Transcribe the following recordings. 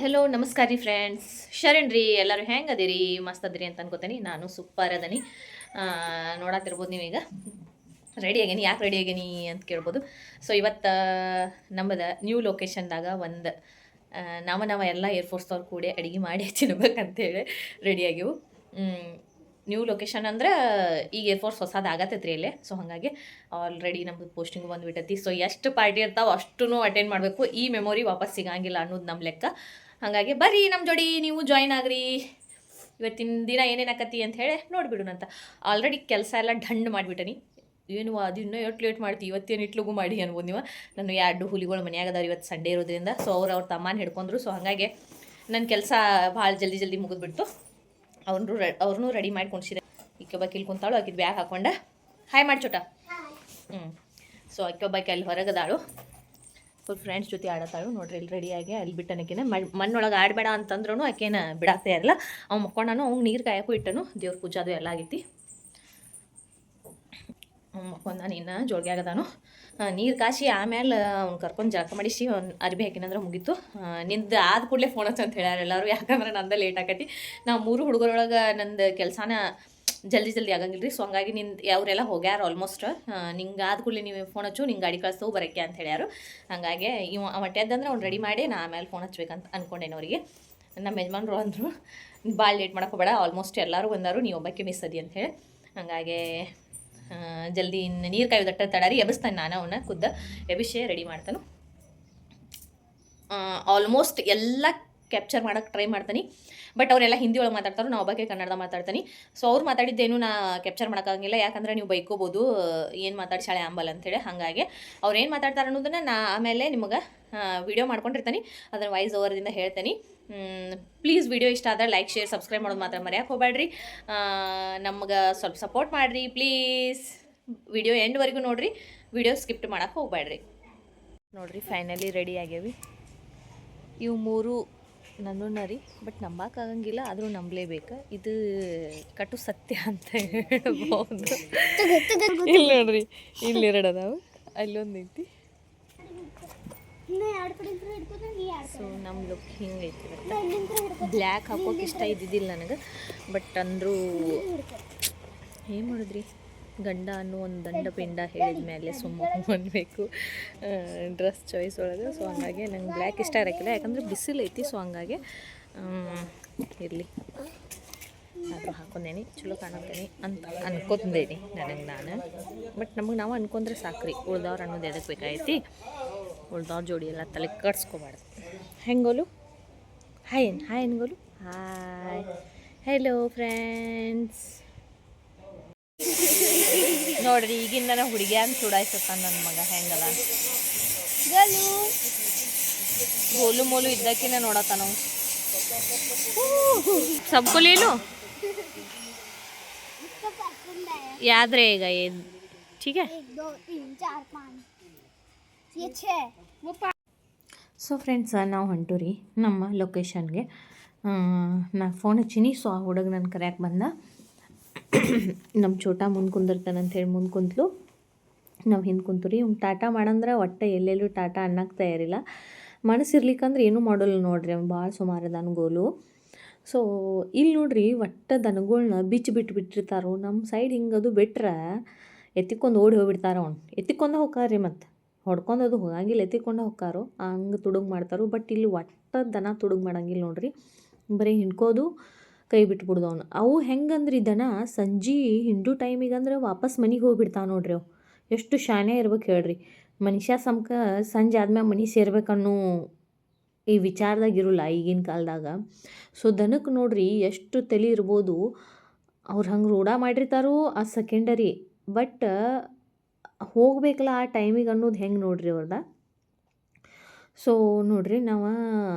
Hello ನಮಸ್ಕಾರ ರೀ friends. Sharan ರೀ, ಎಲ್ಲರೂ ಹೆಂಗೆ ಅದಿರಿ? ಮಸ್ತ್ ಅದಿರಿ ಅಂತ ಅನ್ಕೋತೀನಿ. ನಾನು ಸೂಪರ್ ಅದನಿ. ನೋಡತ್ತಿರ್ಬೋದು ನೀವೀಗ ರೆಡಿ ಆಗೇನಿ. ಯಾಕೆ ರೆಡಿ ಆಗೇನಿ ಅಂತ ಕೇಳ್ಬೋದು. ಸೊ ಇವತ್ತು ನಮ್ಮದು ನ್ಯೂ ಲೊಕೇಶನ್ದಾಗ ಒಂದು ನಾವು ಎಲ್ಲ ಏರ್ಫೋರ್ಸ್ದವ್ರು ಕೂಡಿ ಅಡುಗೆ ಮಾಡಿ ತಿನ್ಬೇಕಂತೇಳಿ ರೆಡಿ ಆಗಿವು. ನ್ಯೂ ಲೊಕೇಶನ್ ಅಂದ್ರೆ ಈಗ ಏರ್ಫೋರ್ಸ್ ಹೊಸದು ಆಗತ್ತೈತ್ರಿ ಇಲ್ಲೇ. ಸೊ ಹಾಗಾಗಿ ಆಲ್ರೆಡಿ ನಮ್ಮದು ಪೋಸ್ಟಿಂಗು ಬಂದುಬಿಟ್ಟೈತಿ. ಸೊ ಎಷ್ಟು ಪಾರ್ಟಿ ಇರ್ತಾವೆ ಅಷ್ಟೂ ಅಟೆಂಡ್ ಮಾಡಬೇಕು. ಈ ಮೆಮೊರಿ ವಾಪಸ್ ಸಿಗಂಗಿಲ್ಲ ಅನ್ನೋದು ನಮ್ಮ ಲೆಕ್ಕ. ಹಾಗಾಗಿ ಬರ್ರಿ ನಮ್ಮ ಜೋಡಿ ನೀವು ಜಾಯ್ನ್ ಆಗ್ರಿ. ಇವತ್ತಿನ ದಿನ ಏನೇನು ಆಕತಿ ಅಂತ ಹೇಳಿ ನೋಡಿಬಿಡೋಣಂತ. ಆಲ್ರೆಡಿ ಕೆಲಸ ಎಲ್ಲ ಢಂಡ್ ಮಾಡಿಬಿಟ್ಟನಿ. ಏನು ಅದು ಇನ್ನೂ ಎಷ್ಟು ಲೇಟ್ ಮಾಡ್ತೀವಿ, ಇವತ್ತೇನು ಇಟ್ಲುಗೂ ಮಾಡಿ ಅನ್ಬೋದು ನೀವು. ನಾನು 2 ಹುಲಿಗಳು ಮನ್ಯಾಗ ಅದಾವ. ಇವತ್ತು ಸಂಡೇ ಇರೋದ್ರಿಂದ ಸೊ ಅವ್ರ ತಮ್ಮನ ಹಿಡ್ಕೊಂಡ್ರು. ಸೊ ಹಾಗಾಗಿ ನನ್ನ ಕೆಲಸ ಭಾಳ ಜಲ್ದಿ ಮುಗಿದ್ಬಿಡ್ತು. ಅವ್ರನ್ನೂ ರೆಡಿ ಮಾಡಿ ಕುಣಿಸಿದೆ. ಈಕೊಬ್ಬಾಕಿ ಇಲ್ಲಿ ಕುಂತಾಳು, ಆಕಿದು ಬ್ಯಾಗ್ ಹಾಕೊಂಡ ಹಾಯ್ ಮಾಡಿ ಚೋಟ. ಸೊ ಆಕೆೊಬ್ಬಾಕಿ ಅಲ್ಲಿ ಹೊರಗದಾಳು, ಫುಲ್ ಫ್ರೆಂಡ್ಸ್ ಜೊತೆ ಆಡತ್ತಾಳು. ನೋಡ್ರಿ ಇಲ್ಲಿ ರೆಡಿಯಾಗಿ ಅಲ್ಲಿ ಬಿಟ್ಟನಕಿನ ಮಣ್ಣೊಳಗೆ ಆಡಬೇಡ ಅಂತಂದ್ರೂ ಆಕೇನ ಬಿಡಾಕ್ತಾ ಇರಲ್ಲ. ಅವ್ನು ಮಕ್ಕೊಂಡಾನು, ಅವ್ನು ನೀರು ಕಾಯಕ್ಕೂ ಇಟ್ಟನು. ದೇವ್ರ ಪೂಜೆ ಅದು ಎಲ್ಲ ಆಗೈತಿ. ಅವ್ನು ಮಕ್ಕೊಂಡ ಇನ್ನು ಜೋಳ್ಗೆ ಆಗದಾನು. ನೀರು ಕಾಸಿ ಆಮೇಲೆ ಅವ್ನು ಕರ್ಕೊಂಡು ಜಳಕ ಮಾಡಿಸಿ ಅವ್ನು ಅರ್ಬಿ ಹಾಕಿನಂದ್ರೆ ಮುಗೀತು. ನಿಂದು ಆದ ಕೂಡಲೇ ಫೋನ್ ಹಚ್ಚು ಅಂತ ಹೇಳ್ಯಾರ ಎಲ್ಲರೂ. ಯಾಕಂದ್ರೆ ನಂದು ಲೇಟ್ ಆಕತಿ. ನಾವು 3 ಹುಡುಗರೊಳಗೆ ನಂದು ಕೆಲಸನ ಜಲ್ದಿ ಆಗಂಗಿಲ್ಲ ರೀ. ಸೊ ಹಂಗಾಗಿ ಅವರೆಲ್ಲ ಹೋಗ್ಯಾರ ಆಲ್ಮೋಸ್ಟ್. ನಿಂಗೆ ಆದ ಕೂಡಲೇ ನೀವು ಫೋನ್ ಹಚ್ಚು, ನಿಂಗೆ ಗಾಡಿ ಕಳಿಸ್ತವು ಬರೋಕ್ಕೆ ಅಂತ ಹೇಳ್ಯಾರು. ಹಾಗಾಗಿ ಹೊಟ್ಟೆದ್ದಂದ್ರೆ ಅವ್ನು ರೆಡಿ ಮಾಡಿ ನಾ ಆಮೇಲೆ ಫೋನ್ ಹಚ್ಬೇಕಂತ ಅಂದ್ಕೊಂಡೇನೆ ಅವರಿಗೆ. ನಮ್ಮ ಯಜಮಾನ್ರು ಅಂದರು ಭಾಳ ಲೇಟ್ ಮಾಡೋಕ್ಕೋಬೇಡ, ಆಲ್ಮೋಸ್ಟ್ ಎಲ್ಲರೂ ಬಂದರು, ನೀವು ಒಬ್ಬಕ್ಕೆ ಮಿಸ್ ಅದಿ ಅಂಥೇಳಿ. ಹಾಗಾಗಿ ಜಲ್ದಿ ಇನ್ನು ನೀರು ಕಾಯ್ದಟ್ಟ ತಡಾರಿ ಎಬ್ಬಿಸ್ತಾನೆ. ನಾನು ಅವನ್ನ ಎಬಿಸೆ ರೆಡಿ ಮಾಡ್ತಾನೆ. ಆಲ್ಮೋಸ್ಟ್ ಎಲ್ಲ ಕ್ಯಾಪ್ಚರ್ ಮಾಡೋಕ್ಕೆ ಟ್ರೈ ಮಾಡ್ತಾನೆ. ಬಟ್ ಅವರೆಲ್ಲ ಹಿಂದಿ ಒಳಗೆ ಮಾತಾಡ್ತಾರೆ, ನಾವು ಒಬ್ಬಕ್ಕೆ ಕನ್ನಡದ ಮಾತಾಡ್ತೀನಿ. ಸೊ ಅವ್ರು ಮಾತಾಡಿದ್ದೇನು ನಾ ಕ್ಯಾಪ್ಚರ್ ಮಾಡೋಕ್ಕಾಗಿಲ್ಲ. ಯಾಕಂದರೆ ನೀವು ಬೈಕೋಬೋದು ಏನು ಮಾತಾಡಿ ಶಾಳೆ ಅಂಬಲ್ ಅಂತೇಳಿ. ಹಾಗಾಗಿ ಅವ್ರು ಏನು ಮಾತಾಡ್ತಾರೆ ಅನ್ನೋದನ್ನು ನಾ ಆಮೇಲೆ ನಿಮಗೆ ವಿಡಿಯೋ ಮಾಡ್ಕೊಂಡಿರ್ತೀನಿ, ಅದನ್ನು ವಾಯ್ಸ್ ಓವರ್ದಿಂದ ಹೇಳ್ತೀನಿ. ಪ್ಲೀಸ್ ವಿಡಿಯೋ ಇಷ್ಟ ಆದರೆ ಲೈಕ್, ಶೇರ್, ಸಬ್ಸ್ಕ್ರೈಬ್ ಮಾಡೋದು ಮಾತ್ರ ಮರೆಯೋಕೆ ಹೋಗ್ಬೇಡ್ರಿ. ನಮ್ಗೆ ಸ್ವಲ್ಪ ಸಪೋರ್ಟ್ ಮಾಡಿರಿ ಪ್ಲೀಸ್. ವಿಡಿಯೋ ಎಂಡ್ವರೆಗೂ ನೋಡಿರಿ, ವಿಡಿಯೋ ಸ್ಕಿಪ್ಟ್ ಮಾಡೋಕೆ ಹೋಗ್ಬೇಡ್ರಿ. ನೋಡಿರಿ ಫೈನಲಿ ರೆಡಿ ಆಗ್ಯಾವಿ. ಇವು 3 ನನ್ನೂ ರೀ. ಬಟ್ ನಂಬಕ್ಕಾಗಂಗಿಲ್ಲ, ಆದರೂ ನಂಬಲೇಬೇಕು. ಇದು ಕಟು ಸತ್ಯ ಅಂತ ಹೇಳ್ಬೋದು. ಇಲ್ಲಿ ನೋಡ್ರಿ, ಇಲ್ಲಿ 2 ಅದಾವೆ, ಅಲ್ಲೊಂದು ಐತಿ. ಸೊ ನಮ್ಮ ಲುಕ್ ಹಿಂಗೈತಿ. ಬ್ಲ್ಯಾಕ್ ಹಾಕೋಕೆ ಇಷ್ಟ ಇದ್ದಿದ್ದಿಲ್ಲ ನನಗೆ. ಬಟ್ ಅಂದರೂ ಏನು ಮಾಡಿದ್ರಿ, ಗಂಡ ಅನ್ನೋ ಒಂದು ದಂಡ ಪಿಂಡ ಹೇಳಿದ ಮೇಲೆ ಸುಮ್ಮನೆ ಅನ್ಬೇಕು ಡ್ರೆಸ್ ಚಾಯ್ಸ್ ಒಳಗೆ. ಸೊ ಹಂಗಾಗಿ ನಂಗೆ ಬ್ಲ್ಯಾಕ್ ಇಷ್ಟ ಇರೋಕ್ಕಿಲ್ಲ, ಯಾಕಂದರೆ ಬಿಸಿಲು ಐತಿ. ಸೊ ಹಂಗಾಗಿ ಇರಲಿ ಆದರೂ ಹಾಕೊಂಡೇನಿ, ಚಲೋ ಕಾಣತ್ತೇನೆ ಅಂತ ಅನ್ಕೊಂಡೇನಿ ನನಗೆ ನಾನು. ಬಟ್ ನಮಗೆ ನಾವು ಅನ್ಕೊಂಡ್ರೆ ಸಾಕ್ರಿ, ಉಳ್ದವ್ರು ಅನ್ನೋದು ಎದಕ್ಕೆ ಬೇಕಾಗೈತಿ. ಉಳ್ದವ್ರ ಜೋಡಿ ಎಲ್ಲ ತಲೆ ಕಟ್ಸ್ಕೊಬಾರ್ದು. ಹೆಂಗೋಲು ಹಾಯ್ ಹೆಂಗೋಲು ಹಾಯ್. Hello friends. ನೋಡ್ರಿ ಈಗಿಂದ ಹುಡುಗಿಯಾಗ ಚೂಡಾಯಿಸ್ತಾನ ನನ್ನ ಮಗ. ಹೆಂಗದ ಗೋಲು ಮೋಲು ಇದ್ದಕ್ಕಿನ ನೋಡತ್ತ ನಾವು ಸಬ್ಕೊ ಲೇಲು याद रहेगा ये, ठीक है. 1 2 3 4 5 ये 6. ಸೊ ಫ್ರೆಂಡ್ಸ್, ನಾವು ಹೊಂಟುರಿ ನಮ್ಮ ಲೊಕೇಶನ್ಗೆ. ನಾ ಫೋನ್ ಹಚ್ಚೀನಿ. ಸೊ ಆ ಹುಡುಗ ನನ್ನ ಕರ್ಯಾಕೆ ಬಂದ. ನಮ್ಮ ಚೋಟ ಮುಂದೆ ಕುಂದಿರ್ತಾನೆ ಅಂಥೇಳಿ ಮುಂದೆ ಕುಂತಲು, ನಾವು ಹಿಂದೆ ಕುಂತುರಿ. ಇವ್ನು ಟಾಟಾ ಮಾಡಂದ್ರೆ ಒಟ್ಟು ಎಲ್ಲೆಲ್ಲೂ ಟಾಟಾ ಅನ್ನಕ್ಕೆ ತಯಾರಿಲ್ಲ. ಮನಸ್ಸಿರ್ಲಿಕ್ಕಂದ್ರೆ ಏನೂ ಮಾಡೋಲ್ಲ ನೋಡ್ರಿ. ಅವ್ನು ಭಾಳ ಸುಮಾರು ದನಗೋಲು. ಸೊ ಇಲ್ಲಿ ನೋಡ್ರಿ, ಒಟ್ಟು ದನಗಳ್ನ ಬಿಟ್ಟಿರ್ತಾರೋ. ನಮ್ಮ ಸೈಡ್ ಹಿಂಗದು ಬಿಟ್ರೆ ಎತ್ತಿಕೊಂಡು ಓಡಿ ಹೋಗ್ಬಿಡ್ತಾರೋ. ಅವ್ನು ಎತ್ತಿಕೊಂಡ ಹೋಗ್ತಾರ್ರಿ, ಮತ್ತು ಹೊಡ್ಕೊಂಡದು ಹೋಗಂಗಿಲ್ಲ, ಎತ್ತಿಕೊಂಡ ಹೋಗ್ತಾರೋ. ಹಂಗೆ ತುಡುಗು ಮಾಡ್ತಾರೋ. ಬಟ್ ಇಲ್ಲಿ ಒಟ್ಟು ದನ ತುಡುಗು ಮಾಡಂಗಿಲ್ಲ ನೋಡ್ರಿ, ಬರೀ ಹಿಂಡ್ಕೋದು ಕೈ ಬಿಟ್ಬಿಡ್ದು ಅವನು. ಅವು ಹೆಂಗಂದ್ರಿ, ದನ ಸಂಜೆ ಹಿಂಡು ಟೈಮಿಗಂದ್ರೆ ವಾಪಸ್ ಮನೆಗೆ ಹೋಗ್ಬಿಡ್ತಾವೆ ನೋಡ್ರಿ. ಅವು ಎಷ್ಟು ಶಾನೆ ಇರ್ಬೇಕು ಹೇಳ್ರಿ. ಮನುಷ್ಯ ಸಂಜೆ ಆದ್ಮೇಲೆ ಮನೆ ಸೇರ್ಬೇಕನ್ನೋ ಈ ವಿಚಾರದಾಗ ಇರೋಲ್ಲ ಈಗಿನ ಕಾಲದಾಗ. ಸೊ ದನಕ್ಕೆ ನೋಡ್ರಿ ಎಷ್ಟು ತಲೆ ಇರ್ಬೋದು. ಅವ್ರು ಹಂಗೆ ರೂಢ ಮಾಡಿರ್ತಾರೋ ಆ ಸೆಕೆಂಡರಿ. ಬಟ್ ಹೋಗ್ಬೇಕಲ್ಲ ಆ ಟೈಮಿಗೆ ಅನ್ನೋದು ಹೆಂಗೆ ನೋಡ್ರಿ ಅವ್ರದ. ಸೊ ನೋಡ್ರಿ, ನಾವು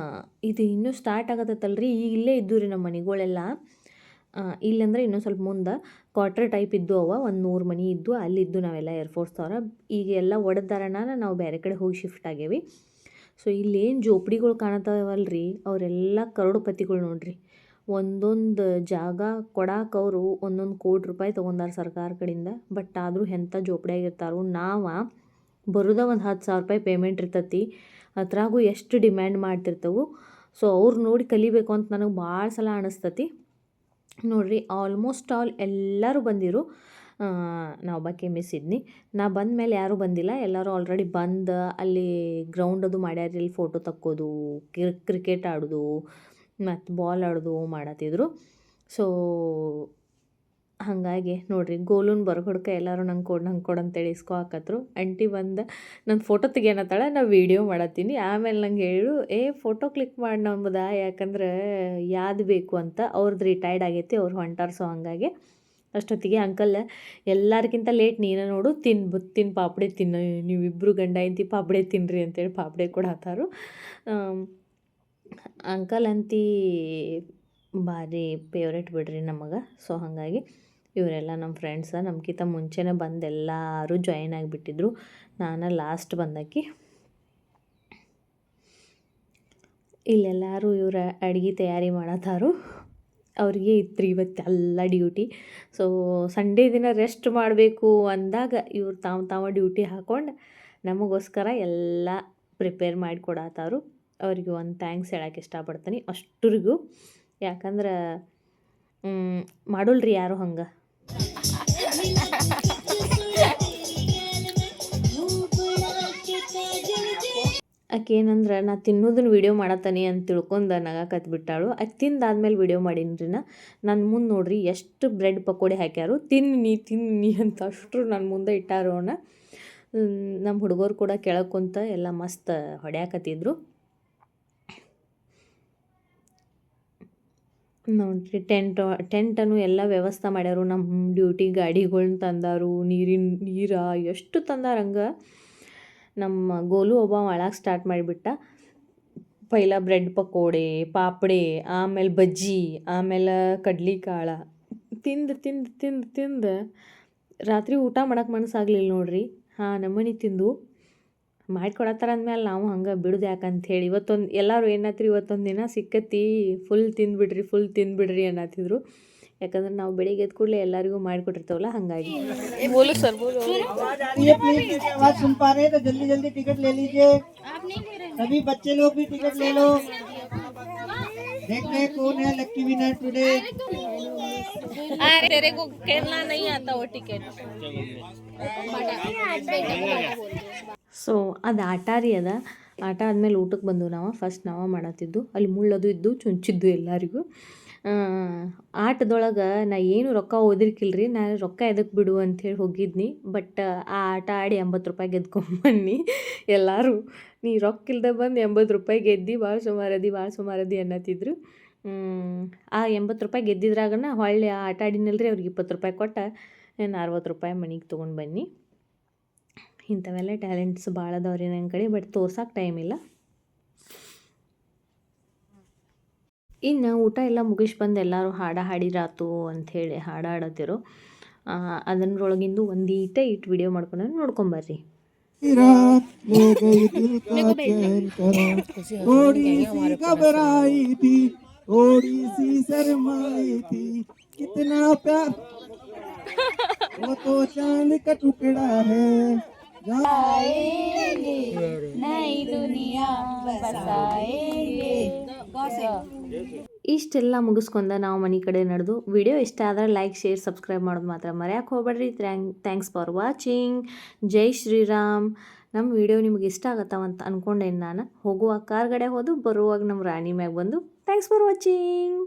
ಇದು ಇನ್ನೂ ಸ್ಟಾರ್ಟ್ ಆಗತ್ತಲ್ರಿ. ಈಗ ಇಲ್ಲೇ ಇದ್ದು ರೀ ನಮ್ಮ ಮನೆಗಳೆಲ್ಲ. ಇಲ್ಲಂದ್ರೆ ಇನ್ನೂ ಸ್ವಲ್ಪ ಮುಂದೆ ಕ್ವಾರ್ಟರ್ ಟೈಪ್ ಇದ್ದು ಅವ, ಒಂದು 100 ಮನೆ ಇದ್ದು ಅಲ್ಲಿದ್ದು ನಾವೆಲ್ಲ ಏರ್ಫೋರ್ಸ್ದವ್ರ. ಈಗ ಎಲ್ಲ ಒಡೆದಾರಣ ನಾವು ಬೇರೆ ಕಡೆ ಹೋಗಿ ಶಿಫ್ಟ್ ಆಗೇವಿ. ಸೊ ಇಲ್ಲೇನು ಜೋಪಡಿಗಳು ಕಾಣತ್ತವಲ್ರಿ, ಅವರೆಲ್ಲ ಕರೋಡಪತಿಗಳು ನೋಡ್ರಿ. ಒಂದೊಂದು ಜಾಗ ಕೊಡಾಕ ಅವರು 1 ಕೋಟಿ ರೂಪಾಯಿ ತೊಗೊಂಡಾರ ಸರ್ಕಾರ ಕಡೆಯಿಂದ. ಬಟ್ ಆದರೂ ಎಂಥ ಜೋಪಡಿಯಾಗಿರ್ತಾರೋ. ನಾವು ಬರೋದ ಒಂದು 10,000 ರೂಪಾಯಿ ಪೇಮೆಂಟ್ ಇರ್ತೈತಿ, ಅದ್ರಾಗೂ ಎಷ್ಟು ಡಿಮ್ಯಾಂಡ್ ಮಾಡ್ತಿರ್ತವೆ. ಸೊ ಅವ್ರು ನೋಡಿ ಕಲಿಬೇಕು ಅಂತ ನನಗೆ ಭಾಳ ಸಲ ಅನಿಸ್ತತಿ. ನೋಡಿರಿ ಆಲ್ಮೋಸ್ಟ್ ಆಲ್ ಎಲ್ಲರೂ ಬಂದಿರು. ನಾ ಒಬ್ಬಾಕೆ ಮಿಸ್ ಇದ್ನಿ. ನಾ ಬಂದ ಮೇಲೆ ಯಾರೂ ಬಂದಿಲ್ಲ. ಎಲ್ಲರೂ ಆಲ್ರೆಡಿ ಬಂದು ಅಲ್ಲಿ ಗ್ರೌಂಡ್ ಅದು ಮಾಡ್ಯಾರ, ಇಲ್ಲಿ ಫೋಟೋ ತಕ್ಕೋದು, ಕ್ರಿಕೆಟ್ ಆಡೋದು ಮತ್ತು ಬಾಲ್ ಆಡೋದು ಮಾಡತ್ತಿದ್ರು. ಸೊ ಹಾಗಾಗಿ ನೋಡಿರಿ ಗೋಲುನ ಹೊಡ್ಕ ಎಲ್ಲರೂ ನಂಗೆ ಕೊಡು ಅಂತೇಳಿ ಇಸ್ಕೊ ಹಾಕತ್ರು. ಆಂಟಿ ಬಂದು ನನ್ನ ಫೋಟೋ ತೆಗಿಯನತ್ತಾಳೆ, ನಾ ವೀಡಿಯೋ ಮಾಡತ್ತೀನಿ. ಆಮೇಲೆ ನಂಗೆ ಹೇಳು ಫೋಟೋ ಕ್ಲಿಕ್ ಮಾಡಿ ನಂಬುದ, ಯಾಕಂದ್ರೆ ಯಾವ್ದು ಬೇಕು ಅಂತ. ಅವ್ರದ್ದು ರಿಟೈರ್ಡ್ ಆಗೈತಿ, ಅವ್ರು ಹೊಂಟಾರ. ಸೊ ಹಂಗಾಗಿ ಅಷ್ಟೊತ್ತಿಗೆ ಅಂಕಲ್ ಎಲ್ಲರಿಗಿಂತ ಲೇಟ್ ನೀನು ನೋಡು, ತಿನ್ನು ಪಾಪಡೆ ತಿನ್ನು, ನೀವಿಬ್ಬರು ಗಂಡ ಹೆಂಡ್ತಿ ಪಾಪಡೆ ತಿನ್ನಿರಿ ಅಂತೇಳಿ ಪಾಪಡೆ ಕೊಡತ್ತಾರು. ಅಂಕಲ್ ಅಂತಿ ಭಾರಿ ಫೇವ್ರೇಟ್ ಬಿಡ್ರಿ ನಮಗೆ. ಸೊ ಹಾಗಾಗಿ ಇವರೆಲ್ಲ ನಮ್ಮ ಫ್ರೆಂಡ್ಸ ನಮ್ಗಿಂತ ಮುಂಚೆನೇ ಬಂದು ಎಲ್ಲರೂ ಜಾಯಿನ್ ಆಗಿಬಿಟ್ಟಿದ್ರು. ನಾನು ಲಾಸ್ಟ್ ಬಂದಾಕಿ. ಇಲ್ಲೆಲ್ಲರೂ ಇವ್ರ ಅಡುಗೆ ತಯಾರಿ ಮಾಡತ್ತಾರು. ಅವ್ರಿಗೆ ಇತ್ತು ಇವತ್ತೆಲ್ಲ ಡ್ಯೂಟಿ. ಸೊ ಸಂಡೇ ದಿನ ರೆಸ್ಟ್ ಮಾಡಬೇಕು ಅಂದಾಗ ಇವ್ರು ತಾವು ಡ್ಯೂಟಿ ಹಾಕ್ಕೊಂಡು ನಮಗೋಸ್ಕರ ಎಲ್ಲ ಪ್ರಿಪೇರ್ ಮಾಡಿ ಕೊಡತ್ತಾರು. ಅವ್ರಿಗೆ ಒಂದು ಥ್ಯಾಂಕ್ಸ್ ಹೇಳೋಕೆ ಇಷ್ಟಪಡ್ತೀನಿ ಅಷ್ಟರಿಗೂ. ಯಾಕಂದ್ರೆ ಮಾಡೋಲ್ರಿ ಯಾರು ಹಂಗೆ. ಆಕೆ ಏನಂದ್ರೆ ನಾ ತಿನ್ನೋದನ್ನ ವೀಡಿಯೋ ಮಾಡತ್ತಾನೆ ಅಂತ ತಿಳ್ಕೊಂಡು ನಗಾಕತ್ಬಿಟ್ಟಾಳು. ಆಕೆ ತಿಂದಾದ್ಮೇಲೆ ವೀಡಿಯೋ ಮಾಡೀನಿ ನನ್ನ ಮುಂದೆ ನೋಡ್ರಿ ಎಷ್ಟು ಬ್ರೆಡ್ ಪಕೋಡಿ ಹಾಕ್ಯಾರು. ತಿನ್ನಿ ಅಂತ ಅಷ್ಟರು ನನ್ನ ಮುಂದೆ ಇಟ್ಟಾರು. ಅವನ್ನ ನಮ್ಮ ಹುಡುಗರು ಕೂಡ ಕೆಳಗೆ ಕುಂತ ಎಲ್ಲ ಮಸ್ತ್ ಹೊಡ್ಯಾಕತ್ತಿದ್ರು. ನೋಡ್ರಿ ಟೆಂಟನ್ನು ಎಲ್ಲ ವ್ಯವಸ್ಥೆ ಮಾಡ್ಯಾರು. ನಮ್ಮ ಡ್ಯೂಟಿ ಗಾಡಿಗಳ್ನ ತಂದಾರು, ನೀರ ಎಷ್ಟು ತಂದಾರ ಹಂಗೆ. ನಮ್ಮ ಗೋಲು ಒಬ್ಬ ಒಳಗೆ ಸ್ಟಾರ್ಟ್ ಮಾಡಿಬಿಟ್ಟ. ಪೈಲ ಬ್ರೆಡ್ ಪಕೋಡೆ, ಪಾಪಡೆ, ಆಮೇಲೆ ಬಜ್ಜಿ, ಆಮೇಲೆ ಕಡ್ಲಿಕಾಳು ತಿಂದು ರಾತ್ರಿ ಊಟ ಮಾಡೋಕೆ ಮನಸ್ಸಾಗಲಿಲ್ಲ ನೋಡ್ರಿ. ನಮ್ಮನೆ ತಿಂದು ಮಾಡಿಕೊಡತ್ತಾರ ಅಂದಮೇಲೆ ನಾವು ಹಂಗೆ ಬಿಡೋದು ಯಾಕಂತ ಹೇಳಿ ಇವತ್ತೊಂದು ಎಲ್ಲರೂ ಏನತ್ರಿ ಇವತ್ತೊಂದು ದಿನ ಸಿಕ್ಕತ್ತಿ ಫುಲ್ ತಿಂದುಬಿಡ್ರಿ ಅನ್ನತ್ತಿದ್ರು. ಯಾಕಂದ್ರೆ ನಾವು ಬೆಳಿಗ್ಗೆ ಎದ್ದು ಕೂಡಲೇ ಎಲ್ಲರಿಗೂ ಮಾಡಿಕೊಟ್ಟಿರ್ತೇವಲ್ಲ ಹಾಗಾಗಿ. ಬೋಲು ಸರ್ ಬೋಲು. आवाज सुन पा रहे हैं तो जल्दी जल्दी टिकट ले लीजिए. सभी बच्चे लोग भी टिकट ले लो. देखते हैं कौन है लकी विनर टुडे. अरे तेरे को खेलना नहीं आता वो टिकट. ಸೊ ಅದು ಆಟ ರೀ. ಆಟ ಆದಮೇಲೆ ಊಟಕ್ಕೆ ಬಂದು ಫಸ್ಟ್ ನಾವು ಮಾಡತ್ತಿದ್ದು. ಅಲ್ಲಿ ಮುಳ್ಳದು ಇದ್ದು ಚುಂಚಿದ್ದು ಎಲ್ಲರಿಗೂ. ಆಟದೊಳಗೆ ನಾ ಏನು ರೊಕ್ಕ ಓದಿರ್ಕಿಲ್ರಿ. ನಾನು ರೊಕ್ಕ ಎದಕ್ಕೆ ಬಿಡು ಅಂಥೇಳಿ ಹೋಗಿದ್ನಿ. ಬಟ್ ಆ ಆಟ ಆಡಿ 80 ರೂಪಾಯಿ ಗೆದ್ಕೊಂಬನ್ನಿ. ಎಲ್ಲರೂ ನೀ ರೊಕ್ಕ ಇಲ್ದೆ ಬಂದು 80 ರೂಪಾಯಿ ಗೆದ್ದಿ, ಭಾಳ ಸುಮಾರದಿ ಅನ್ನತ್ತಿದ್ರು. ಆ 80 ರೂಪಾಯಿ ಗೆದ್ದಿದ್ರಾಗನ ಹೊಳ್ಳಿ ಆ ಆಟ ಆಡಿನಲ್ರಿ ಅವ್ರಿಗೆ 20 ರೂಪಾಯಿ ಕೊಟ್ಟು 60 ರೂಪಾಯಿ ಮನೆಗೆ ತೊಗೊಂಡು ಬನ್ನಿ. ಇಂಥವೆಲ್ಲ ಟ್ಯಾಲೆಂಟ್ಸ್ ಭಾಳ ಅದಾವ್ರಿ ನನ್ನ ಕಡೆ, ಬಟ್ ತೋರ್ಸೋಕೆ ಟೈಮ್ ಇಲ್ಲ. ಇನ್ನು ಊಟ ಎಲ್ಲ ಮುಗಿಸಿ ಬಂದು ಎಲ್ಲರೂ ಹಾಡಿರಾತು ಅಂಥೇಳಿ ಹಾಡಾಡತ್ತಿರು. ಅದರೊಳಗಿಂದು ಒಂದೀಟ ವಿಡಿಯೋ ಮಾಡ್ಕೊಂಡು ನೋಡ್ಕೊಂಬರ್ರಿ. ಇಷ್ಟೆಲ್ಲ ಮುಗಿಸ್ಕೊಂಡ ನಾವು ಮನೆ ಕಡೆ ನಡೆದು. ವಿಡಿಯೋ ಇಷ್ಟ ಆದರೆ ಲೈಕ್, ಶೇರ್, ಸಬ್ಸ್ಕ್ರೈಬ್ ಮಾಡೋದು ಮಾತ್ರ ಮರೆಯೋಕೆ ಹೋಗ್ಬೇಡ್ರಿ. Thanks for watching. ಜೈ ಶ್ರೀರಾಮ್. ನಮ್ಮ ವಿಡಿಯೋ ನಿಮ್ಗೆ ಇಷ್ಟ ಆಗತ್ತವಂತ ಅಂದ್ಕೊಂಡೇನು ನಾನು. ಹೋಗುವಾಗ ಕಾರ್ಗಡೆ ಹೋದು, ಬರುವಾಗ ನಮ್ಮ ರಾಣಿ ಮ್ಯಾಗ ಬಂದು. Thanks for watching.